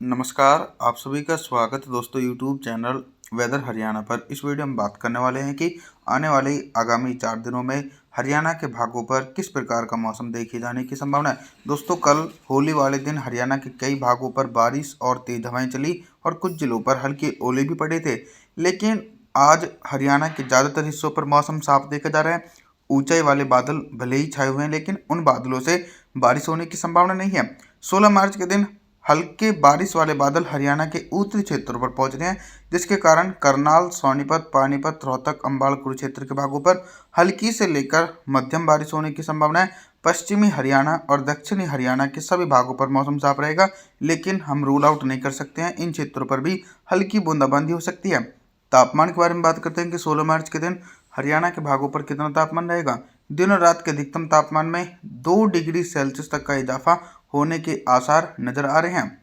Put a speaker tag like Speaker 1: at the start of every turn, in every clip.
Speaker 1: नमस्कार, आप सभी का स्वागत है दोस्तों यूट्यूब चैनल वेदर हरियाणा पर। इस वीडियो में बात करने वाले हैं कि आने वाले आगामी 4 दिनों में हरियाणा के भागों पर किस प्रकार का मौसम देखे जाने की संभावना है। दोस्तों, कल होली वाले दिन हरियाणा के कई भागों पर बारिश और तेज हवाएं चली और कुछ जिलों पर हल्के ओले भी पड़े थे। लेकिन आज हरियाणा के ज़्यादातर हिस्सों पर मौसम साफ देखा जा रहा है। ऊंचाई वाले बादल भले ही छाए हुए हैं, लेकिन उन बादलों से बारिश होने की संभावना नहीं है। 16 मार्च के दिन हल्के बारिश वाले बादल हरियाणा के उत्तरी क्षेत्रों पर पहुंच रहे हैं, जिसके कारण करनाल, सोनीपत, पानीपत, रोहतक, अंबाला, कुरुक्षेत्र के भागों पर हल्की से लेकर मध्यम बारिश होने की संभावना है। पश्चिमी हरियाणा और दक्षिणी हरियाणा के सभी भागों पर मौसम साफ रहेगा, लेकिन हम रूल आउट नहीं कर सकते हैं, इन क्षेत्रों पर भी हल्की बूंदाबांदी हो सकती है। तापमान के बारे में बात करते हैं कि 16 मार्च के दिन हरियाणा के भागों पर कितना तापमान रहेगा। दिन और रात के अधिकतम तापमान में 2 डिग्री सेल्सियस तक का इजाफा होने के आसार नजर आ रहे हैं।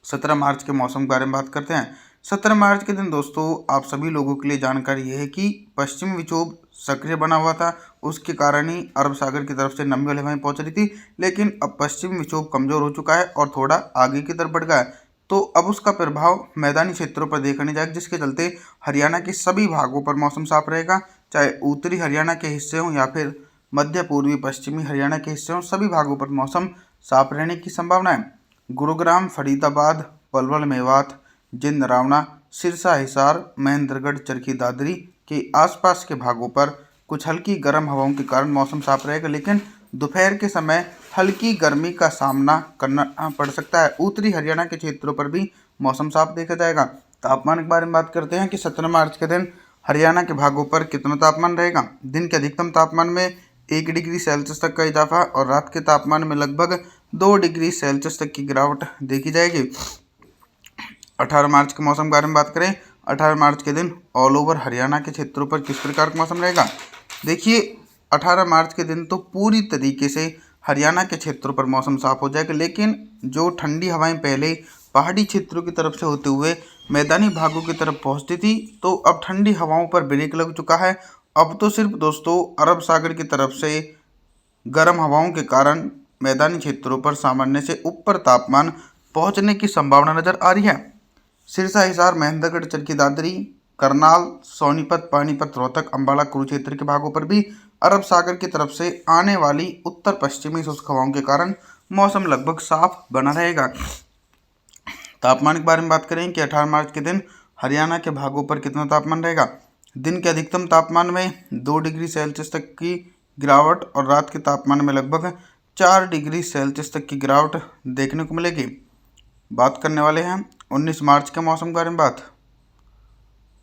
Speaker 1: 17 मार्च के मौसम के बारे में बात करते हैं। 17 मार्च के दिन दोस्तों आप सभी लोगों के लिए जानकारी यह है कि पश्चिमी विक्षोभ सक्रिय बना हुआ था, उसके कारण ही अरब सागर की तरफ से नमी वाली हवाएं पहुंच रही थी। लेकिन अब पश्चिमी विक्षोभ कमजोर हो चुका है और थोड़ा आगे की तरफ बढ़ गया है, तो अब उसका प्रभाव मैदानी क्षेत्रों पर देखा नहीं जाएगा, जिसके चलते हरियाणा के सभी भागों पर मौसम साफ रहेगा। चाहे उत्तरी हरियाणा के हिस्से हों या फिर मध्य पूर्वी पश्चिमी हरियाणा के हिस्से हों, सभी भागों पर मौसम साफ रहने की संभावना है। गुरुग्राम, फरीदाबाद, पलवल, मेवात, जिंद, रावना, सिरसा, हिसार, महेंद्रगढ़, चरखी दादरी के आसपास के भागों पर कुछ हल्की गर्म हवाओं के कारण मौसम साफ रहेगा, लेकिन दोपहर के समय हल्की गर्मी का सामना करना पड़ सकता है। उत्तरी हरियाणा के क्षेत्रों पर भी मौसम साफ देखा जाएगा। तापमान के बारे में बात करते हैं कि 17 मार्च के दिन हरियाणा के भागों पर कितना तापमान रहेगा। दिन के अधिकतम तापमान में 1 डिग्री सेल्सियस तक का इजाफा और रात के तापमान में लगभग 2 डिग्री सेल्सियस तक की गिरावट देखी जाएगी। 18 मार्च के मौसम के बारे में बात करें। 18 मार्च के दिन ऑल ओवर हरियाणा के क्षेत्रों पर किस प्रकार का मौसम रहेगा। देखिए, 18 मार्च के दिन तो पूरी तरीके से हरियाणा के क्षेत्रों पर मौसम साफ हो जाएगा, लेकिन जो ठंडी हवाएं पहले पहाड़ी क्षेत्रों की तरफ से होते हुए मैदानी भागों की तरफ पहुंचती थी, तो अब ठंडी हवाओं पर ब्रेक लग चुका है। अब तो सिर्फ दोस्तों अरब सागर की तरफ से गर्म हवाओं के कारण मैदानी क्षेत्रों पर सामान्य से ऊपर तापमान पहुंचने की संभावना नजर आ रही है। सिरसा, हिसार, महेंद्रगढ़, चरखी दादरी, करनाल, सोनीपत, पानीपत, रोहतक, अंबाला, कुरुक्षेत्र के भागों पर भी अरब सागर की तरफ से आने वाली उत्तर पश्चिमी शुष्क हवाओं के कारण मौसम लगभग साफ बना रहेगा। तापमान के बारे में बात करें कि 18 मार्च के दिन हरियाणा के भागों पर कितना तापमान रहेगा। दिन के अधिकतम तापमान में 2 डिग्री सेल्सियस तक की गिरावट और रात के तापमान में लगभग 4 डिग्री सेल्सियस तक की गिरावट देखने को मिलेगी। बात करने वाले हैं 19 मार्च के मौसम के बारे में बात।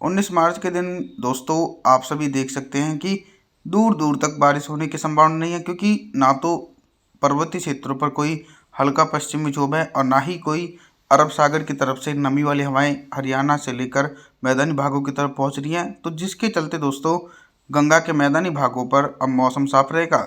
Speaker 1: 19 मार्च के दिन दोस्तों आप सभी देख सकते हैं कि दूर दूर तक बारिश होने की संभावना नहीं है, क्योंकि ना तो पर्वतीय क्षेत्रों पर कोई हल्का पश्चिमी विक्षोभ है और ना ही कोई अरब सागर की तरफ से नमी वाली हवाएं हरियाणा से लेकर मैदानी भागों की तरफ पहुंच रही हैं, तो जिसके चलते दोस्तों गंगा के मैदानी भागों पर अब मौसम साफ रहेगा।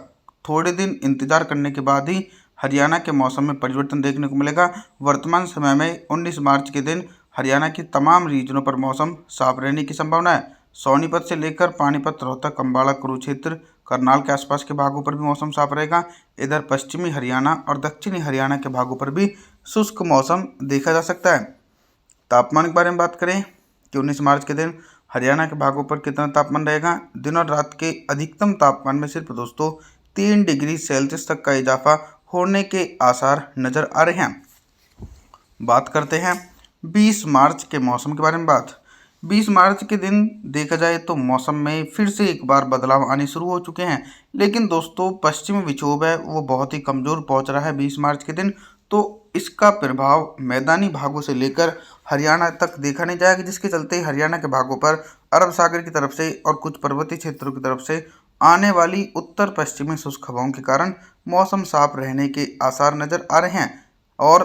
Speaker 1: थोड़े दिन इंतजार करने के बाद ही हरियाणा के मौसम में परिवर्तन देखने को मिलेगा। वर्तमान समय में 19 मार्च के दिन हरियाणा के तमाम रीजनों पर मौसम साफ रहने की संभावना है। सोनीपत से लेकर पानीपत, रोहतक, अंबाला, कुरुक्षेत्र, करनाल के आसपास के भागों पर भी मौसम साफ रहेगा। इधर पश्चिमी हरियाणा और दक्षिणी हरियाणा के भागों पर भी शुष्क मौसम देखा जा सकता है। तापमान के बारे में बात करें कि 19 मार्च के दिन हरियाणा के भागों पर कितना तापमान रहेगा। दिन और रात के अधिकतम तापमान में सिर्फ दोस्तों 3 डिग्री सेल्सियस तक का इजाफा होने के आसार नजर आ रहे हैं। बात करते हैं 20 मार्च के मौसम के बारे में बात। 20 मार्च के दिन देखा जाए तो मौसम में फिर से एक बार बदलाव आने शुरू हो चुके हैं, लेकिन दोस्तों पश्चिमी विक्षोभ है वो बहुत ही कमज़ोर पहुंच रहा है 20 मार्च के दिन, तो इसका प्रभाव मैदानी भागों से लेकर हरियाणा तक देखा नहीं जाएगा, जिसके चलते हरियाणा के भागों पर अरब सागर की तरफ से और कुछ पर्वतीय क्षेत्रों की तरफ से आने वाली उत्तर पश्चिमी शुष्क हवाओं के कारण मौसम साफ रहने के आसार नज़र आ रहे हैं। और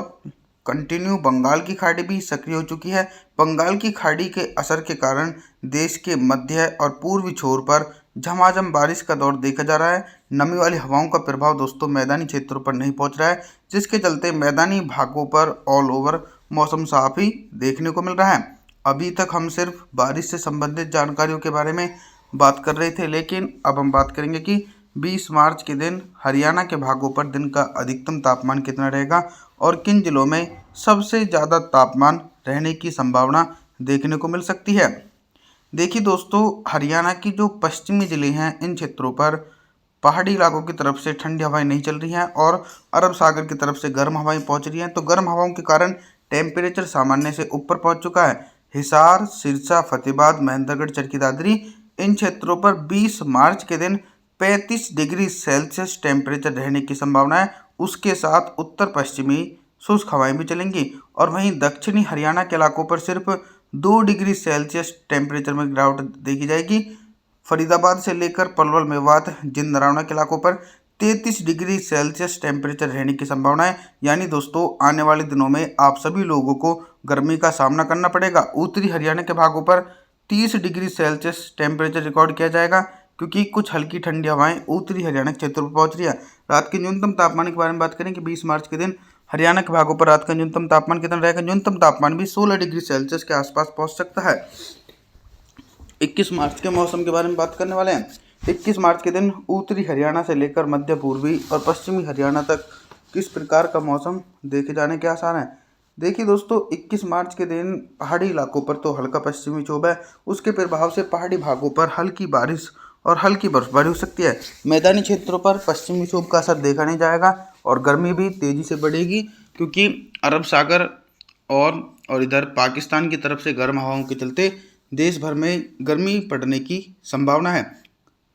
Speaker 1: कंटिन्यू बंगाल की खाड़ी भी सक्रिय हो चुकी है। बंगाल की खाड़ी के असर के कारण देश के मध्य और पूर्वी छोर पर झमाझम बारिश का दौर देखा जा रहा है। नमी वाली हवाओं का प्रभाव दोस्तों मैदानी क्षेत्रों पर नहीं पहुंच रहा है, जिसके चलते मैदानी भागों पर ऑल ओवर मौसम साफ ही देखने को मिल रहा है। अभी तक हम सिर्फ बारिश से संबंधित जानकारियों के बारे में बात कर रहे थे, लेकिन अब हम बात करेंगे कि 20 मार्च के दिन हरियाणा के भागों पर दिन का अधिकतम तापमान कितना रहेगा और किन जिलों में सबसे ज़्यादा तापमान रहने की संभावना देखने को मिल सकती है। देखिए दोस्तों, हरियाणा की जो पश्चिमी ज़िले हैं इन क्षेत्रों पर पहाड़ी इलाकों की तरफ से ठंडी हवाएं नहीं चल रही हैं और अरब सागर की तरफ से गर्म हवाएं पहुंच रही हैं। तो गर्म हवाओं के कारण टेम्परेचर सामान्य से ऊपर पहुंच चुका है। हिसार, सिरसा, फतेहाबाद, महेंद्रगढ़, चरखी दादरी इन क्षेत्रों पर 20 मार्च के दिन 35 डिग्री सेल्सियस टेम्परेचर रहने की संभावना है। उसके साथ उत्तर पश्चिमी शुष्क हवाएं भी चलेंगी और वहीं दक्षिणी हरियाणा के इलाकों पर सिर्फ 2 डिग्री सेल्सियस टेम्परेचर में गिरावट देखी जाएगी। फरीदाबाद से लेकर पलवल, मेवात, जिंद, नरावना के इलाकों पर 33 डिग्री सेल्सियस टेम्परेचर रहने की संभावना है। यानी दोस्तों, आने वाले दिनों में आप सभी लोगों को गर्मी का सामना करना पड़ेगा। उत्तरी हरियाणा के भागों पर 30 डिग्री सेल्सियस टेम्परेचर रिकॉर्ड किया जाएगा क्योंकि कुछ हल्की ठंडी हवाएं उत्तरी हरियाणा के क्षेत्रों पर पहुंच रही है। रात के न्यूनतम तापमान के बारे में बात करें कि 20 मार्च के दिन हरियाणा के भागों पर रात का न्यूनतम तापमान कितना रहेगा। न्यूनतम तापमान भी 16 डिग्री सेल्सियस के आसपास पहुंच सकता है। 21 मार्च के मौसम के बारे में बात करने वाले हैं। 21 मार्च के दिन उत्तरी हरियाणा से लेकर मध्य पूर्वी और पश्चिमी हरियाणा तक किस प्रकार का मौसम देखे जाने के आसार हैं। देखिए दोस्तों, 21 मार्च के दिन पहाड़ी इलाकों पर तो हल्का पश्चिमी क्षोभ है, उसके प्रभाव से पहाड़ी भागों पर हल्की बारिश और हल्की बर्फबारी हो सकती है। मैदानी क्षेत्रों पर पश्चिमी विक्षोभ का असर देखा नहीं जाएगा और गर्मी भी तेजी से बढ़ेगी क्योंकि अरब सागर और इधर पाकिस्तान की तरफ से गर्म हवाओं के चलते देश भर में गर्मी पड़ने की संभावना है।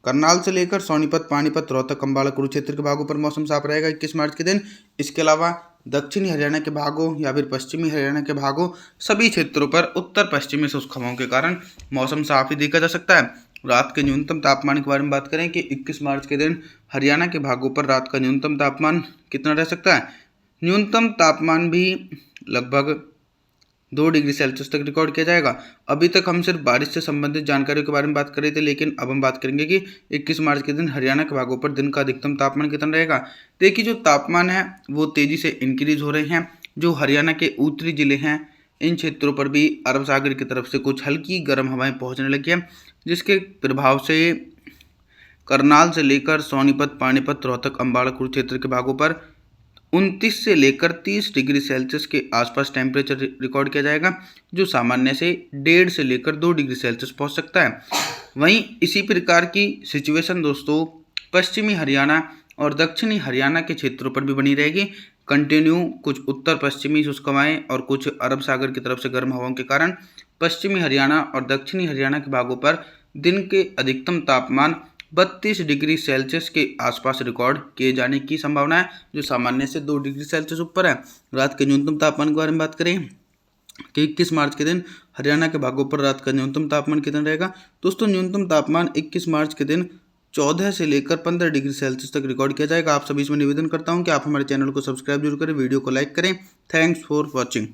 Speaker 1: करनाल से लेकर सोनीपत, पानीपत, रोहतक, अंबाला, कुरुक्षेत्र के भागों पर मौसम साफ रहेगा 21 मार्च के दिन। इसके अलावा दक्षिणी हरियाणा के भागों या फिर पश्चिमी हरियाणा के भागों सभी क्षेत्रों पर उत्तर पश्चिमी शुष्क हवाओं के कारण मौसम साफ ही देखा जा सकता है। रात के न्यूनतम तापमान के बारे में बात करें कि 21 मार्च के दिन हरियाणा के भागों पर रात का न्यूनतम तापमान कितना रह सकता है। न्यूनतम तापमान भी लगभग 2 डिग्री सेल्सियस तक रिकॉर्ड किया जाएगा। अभी तक हम सिर्फ बारिश से संबंधित जानकारियों के बारे में बात कर रहे थे, लेकिन अब हम बात करेंगे कि 21 मार्च के दिन हरियाणा के भागों पर दिन का अधिकतम तापमान कितना रहेगा। देखिए, जो तापमान है वो तेज़ी से इंक्रीज हो रहे हैं। जो हरियाणा के उत्तरी जिले हैं इन क्षेत्रों पर भी अरब सागर की तरफ से कुछ हल्की गर्म हवाएं पहुँचने लगी हैं, जिसके प्रभाव से करनाल से लेकर सोनीपत, पानीपत, रोहतक, अंबाला, कुरुक्षेत्र के भागों पर 29 से लेकर 30 डिग्री सेल्सियस के आसपास टेम्परेचर रिकॉर्ड किया जाएगा, जो सामान्य से 1.5 से लेकर 2 डिग्री सेल्सियस पहुंच सकता है। वहीं इसी प्रकार की सिचुएशन दोस्तों पश्चिमी हरियाणा और दक्षिणी हरियाणा के क्षेत्रों पर भी बनी रहेगी। कंटिन्यू कुछ उत्तर पश्चिमी शुष्क हवाएं और कुछ अरब सागर की तरफ से गर्म हवाओं के कारण पश्चिमी हरियाणा और दक्षिणी हरियाणा के भागों पर दिन के अधिकतम तापमान 32 डिग्री सेल्सियस के आसपास रिकॉर्ड किए जाने की संभावना है, जो सामान्य से 2 डिग्री सेल्सियस ऊपर है। रात के न्यूनतम तापमान के बारे में बात करें कि 21 मार्च के दिन हरियाणा के भागों पर रात का न्यूनतम तापमान कितना रहेगा। दोस्तों, न्यूनतम तापमान 21 मार्च के दिन 14 से लेकर 15 डिग्री सेल्सियस तक रिकॉर्ड किया जाएगा। आप सभी से मैं निवेदन करता हूं कि आप हमारे चैनल को सब्सक्राइब जरूर करें, वीडियो को लाइक करें। Thanks for watching.